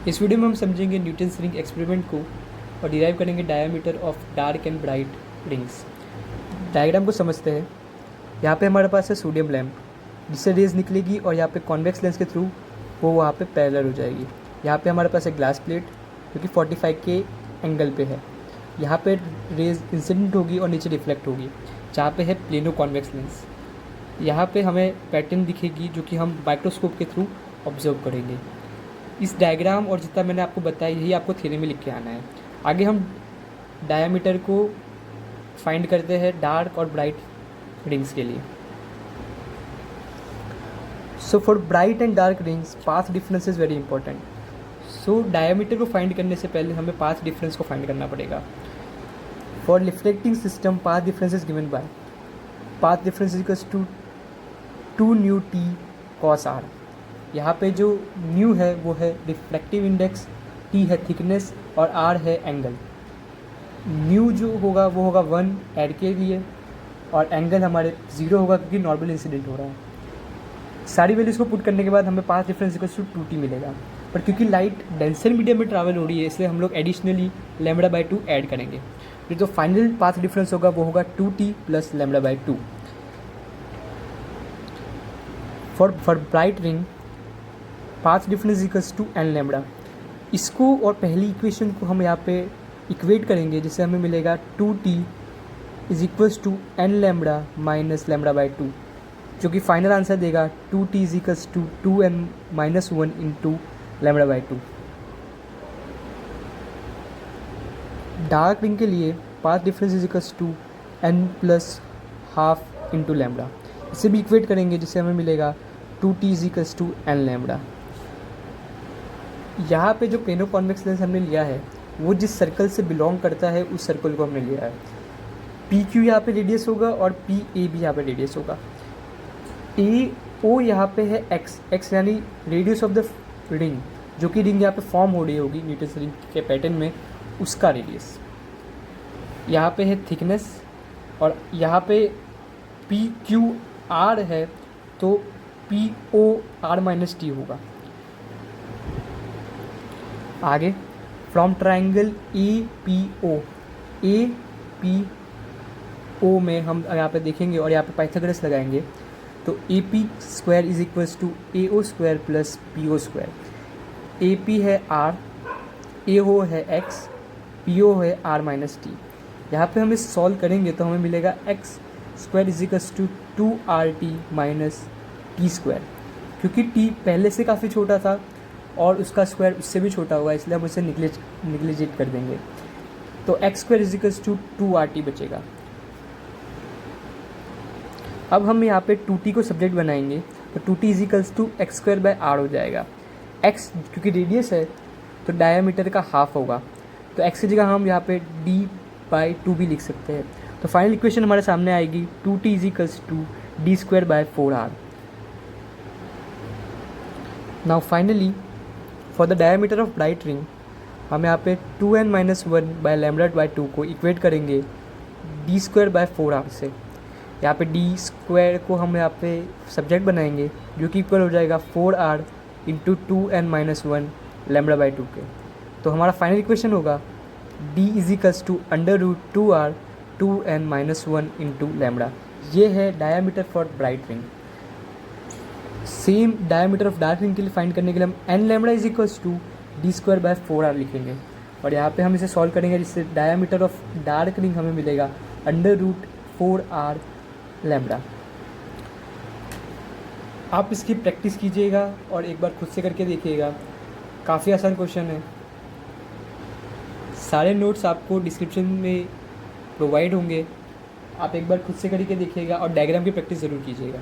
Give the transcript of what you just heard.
इस वीडियो में हम समझेंगे न्यूटन्स रिंग एक्सपेरिमेंट को और डिराइव करेंगे diameter of dark and bright rings. Diagram को समझते हैं। यहाँ पे हमारे पास है सोडियम लैम्प, जिससे रेज निकलेगी और यहाँ पे कॉन्वेक्स लेंस के थ्रू वो वहाँ पे पैरेलल हो जाएगी। यहाँ पे हमारे पास है ग्लास प्लेट जो कि 45 के एंगल पे है। यहाँ पे रेज इंसिडेंट होगी और नीचे रिफ्लेक्ट होगी, जहाँ पे है प्लेनो कॉन्वेक्स लेंस। यहाँ पे हमें पैटर्न दिखेगी जो कि हम माइक्रोस्कोप के थ्रू ऑब्जर्व करेंगे। इस डायग्राम और जितना मैंने आपको बताया यही आपको थ्योरी में लिख के आना है। आगे हम डायमीटर को फाइंड करते हैं डार्क और ब्राइट रिंग्स के लिए। So for bright and dark rings path difference is very important. So diameter को फाइंड करने से पहले हमें पाथ डिफरेंस को फाइंड करना पड़ेगा। For reflecting system path difference is given by path difference equals to 2 nu T cos R. यहाँ पे जो न्यू है वो है रिफ्लेक्टिव इंडेक्स, टी है थिकनेस और आर है एंगल। न्यू जो होगा वो होगा 1 ऐड के लिए और एंगल हमारे 0 होगा क्योंकि नॉर्मल इंसिडेंट हो रहा है। सारी वैल्यूज़ को पुट करने के बाद हमें path difference equals to 2t मिलेगा। पर क्योंकि लाइट डेंसर मीडियम में ट्रैवल हो रही है इसलिए हम लोग एडिशनली λ/2 ऐड करेंगे। फिर जो फाइनल पाथ डिफरेंस होगा वो होगा 2t plus λ/2। For bright ring path difference equals to n lambda. इसको और पहली इक्वेशन को हम यहाँ पे इक्वेट करेंगे, जिससे हमें मिलेगा 2t is equals to n lambda minus λ/2, जो कि फाइनल आंसर देगा 2t is equals to 2n minus 1 into λ/2। Dark ring के लिए path difference is equals to n plus half into lambda. इसे भी इक्वेट करेंगे जिससे हमें मिलेगा 2t is equals to n lambda. यहाँ पे जो प्लेनो कॉन्वेक्स लेंस हमने लिया है वो जिस सर्कल से बिलोंग करता है उस सर्कल को हमने लिया है। पी क्यू यहाँ पे रेडियस होगा और पी ए भी यहाँ पे रेडियस होगा। ए ओ यहाँ पे है एक्स यानी रेडियस ऑफ द रिंग, जो कि रिंग यहाँ पे फॉर्म हो रही होगी न्यूटन्स रिंग के पैटर्न में, उसका रेडियस। यहाँ पे है थिकनेस और यहाँ पे पी क्यू आर है तो P O R minus T होगा। आगे from triangle A P O में हम यहाँ पे देखेंगे और यहाँ पे पाइथागोरस लगाएंगे तो A P square is equals to A O square plus P O square. A P है आर, ए ओ है एक्स, पी ओ है आर माइनस टी। यहाँ पे हम इस सॉल्व करेंगे तो हमें मिलेगा X square is equals to 2RT minus T square. क्योंकि टी पहले से काफ़ी छोटा था और उसका स्क्वायर उससे भी छोटा होगा इसलिए हम उसे निग्लेजेट कर देंगे, तो X square is equals to 2RT बचेगा। अब हम यहाँ पे 2t को सब्जेक्ट बनाएंगे तो 2t is equals to X square by R हो जाएगा। x क्योंकि रेडियस है तो डायमीटर का हाफ होगा, तो x की जगह हम यहाँ पे d/2 भी लिख सकते हैं। तो फाइनल इक्वेशन हमारे सामने आएगी 2t is equals to D square by 4r। Now finally for the diameter of bright ring हम यहाँ पे 2n माइनस 1 बाय λ/2 को इक्वेट करेंगे डी स्क्वायर बाय 4r से। यहाँ पे डी स्क्वायर को हम यहाँ पे सब्जेक्ट बनाएंगे जो कि इक्वल हो जाएगा 4r इंटू 2n माइनस 1 λ/2 के। तो हमारा फाइनल इक्वेशन होगा d is equals to √2r 2n minus 1 into lambda. ये है diameter for bright ring. Same diameter of dark ring के लिए फाइंड करने के लिए हम n lambda is equals to D square by 4r लिखेंगे और यहाँ पे हम इसे सॉल्व करेंगे जिससे डायमीटर ऑफ डार्क रिंग हमें मिलेगा √4r लैम्बडा। आप इसकी प्रैक्टिस कीजिएगा और एक बार खुद से करके देखिएगा, काफ़ी आसान क्वेश्चन है। सारे नोट्स आपको डिस्क्रिप्शन में प्रोवाइड होंगे, आप एक बार खुद से करके देखिएगा और डायग्राम की प्रैक्टिस ज़रूर कीजिएगा।